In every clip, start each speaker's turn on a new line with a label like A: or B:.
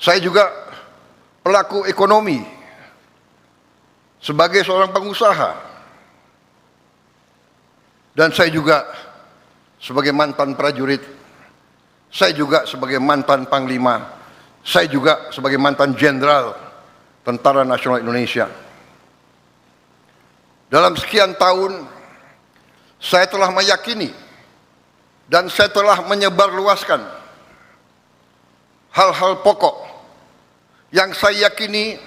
A: Saya juga pelaku ekonomi sebagai seorang pengusaha, dan saya juga sebagai mantan prajurit, saya juga sebagai mantan panglima, saya juga sebagai mantan jenderal Tentara Nasional Indonesia. Dalam sekian tahun saya telah meyakini dan saya telah menyebarluaskan hal-hal pokok yang saya yakini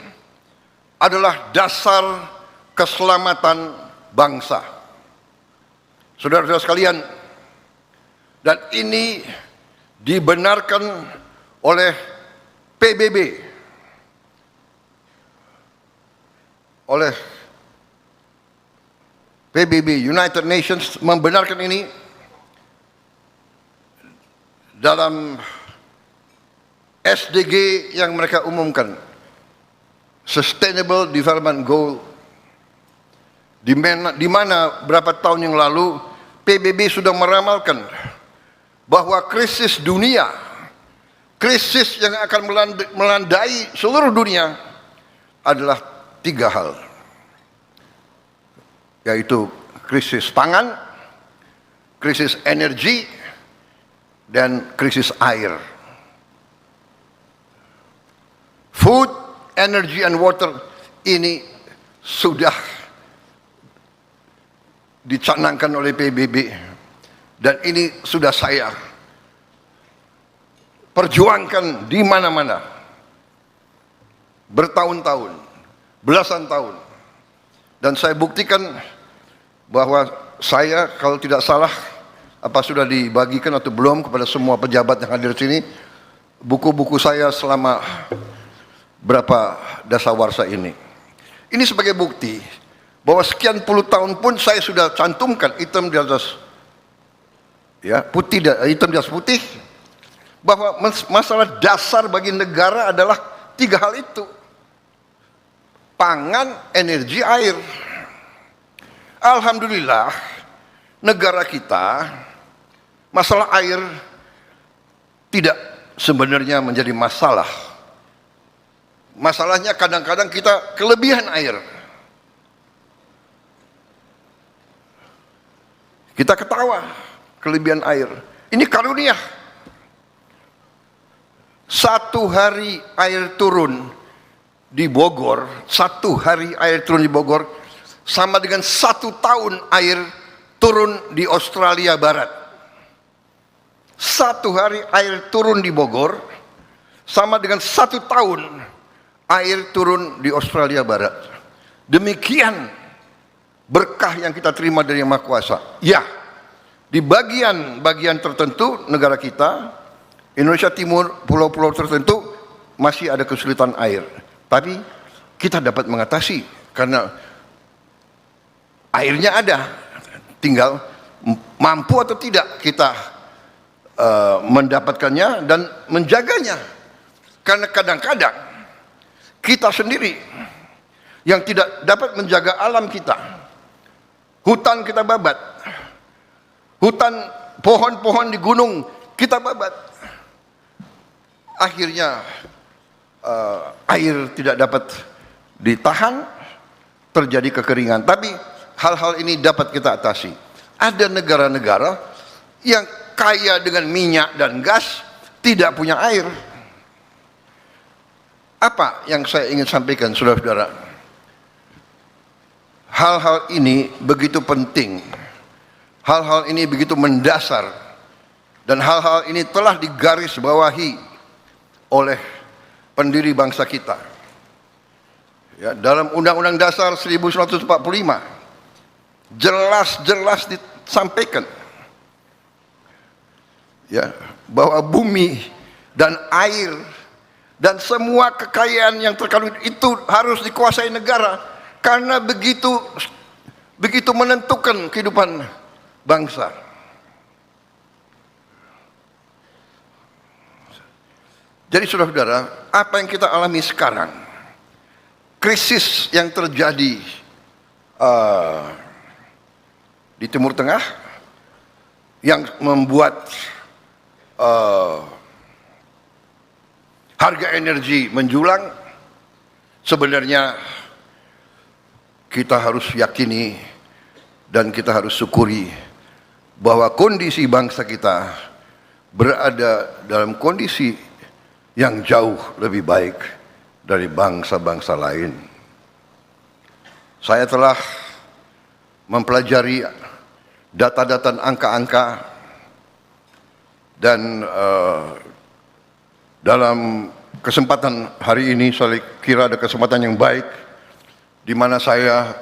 A: adalah dasar keselamatan bangsa. Saudara-saudara sekalian, dan ini dibenarkan oleh PBB, United Nations membenarkan ini dalam SDG yang mereka umumkan, Sustainable Development Goal, di mana berapa tahun yang lalu PBB sudah meramalkan bahwa krisis dunia, krisis yang akan melandai seluruh dunia adalah 3 hal, yaitu krisis pangan, krisis energi, dan krisis air. Food, energy, and water ini sudah dicanangkan oleh PBB, dan ini sudah saya perjuangkan di mana-mana bertahun-tahun, belasan tahun, dan saya buktikan bahwa saya, kalau tidak salah, apa sudah dibagikan atau belum kepada semua pejabat yang hadir di sini, buku-buku saya selama berapa dasawarsa ini. Ini sebagai bukti bahwa sekian puluh tahun pun saya sudah cantumkan hitam di atas putih, hitam di atas putih, bahwa masalah dasar bagi negara adalah 3 hal itu: pangan, energi, air. Alhamdulillah, negara kita masalah air tidak sebenarnya menjadi masalah. Masalahnya kadang-kadang kita kelebihan air. Kita ketawa kelebihan air. Ini karunia. 1 hari air turun di Bogor, 1 hari air turun di Bogor sama dengan 1 tahun air turun di Australia Barat. 1 hari air turun di Bogor sama dengan 1 tahun air turun di Australia Barat. Demikian berkah yang kita terima dari Yang Maha Kuasa. Ya, di bagian-bagian tertentu negara kita, Indonesia Timur, pulau-pulau tertentu masih ada kesulitan air. Tapi kita dapat mengatasi karena airnya ada. Tinggal mampu atau tidak kita mendapatkannya dan menjaganya. Karena kadang-kadang kita sendiri yang tidak dapat menjaga alam kita. Hutan kita babat. Hutan, pohon-pohon di gunung kita babat. Akhirnya air tidak dapat ditahan, terjadi kekeringan. Tapi hal-hal ini dapat kita atasi. Ada negara-negara yang kaya dengan minyak dan gas, tidak punya air. Apa yang saya ingin sampaikan, saudara-saudara? Hal-hal ini begitu penting. Hal-hal ini begitu mendasar. Dan hal-hal ini telah digarisbawahi oleh pendiri bangsa kita. Ya, dalam Undang-Undang Dasar 1945 jelas-jelas disampaikan ya, bahwa bumi dan air dan semua kekayaan yang terkandung itu harus dikuasai negara, karena begitu menentukan kehidupan bangsa. Jadi saudara-saudara, apa yang kita alami sekarang, krisis yang terjadi di Timur Tengah, yang membuat harga energi menjulang, sebenarnya kita harus yakini dan kita harus syukuri bahwa kondisi bangsa kita berada dalam kondisi yang jauh lebih baik dari bangsa-bangsa lain. Saya telah mempelajari data-data angka-angka dan dalam kesempatan hari ini saya kira ada kesempatan yang baik di mana saya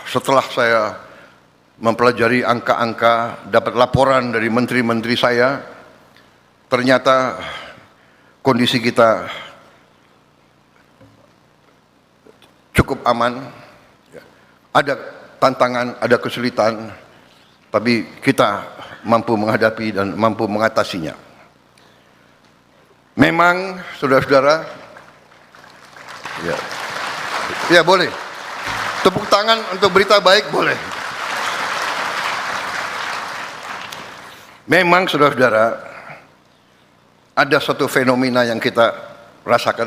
A: setelah saya mempelajari angka-angka, dapat laporan dari menteri-menteri saya, ternyata kondisi kita cukup aman. Ada tantangan, ada kesulitan, tapi kita mampu menghadapi dan mampu mengatasinya. Memang, saudara-saudara, ya boleh. Tepuk tangan untuk berita baik boleh. Memang, saudara-saudara, ada satu fenomena yang kita rasakan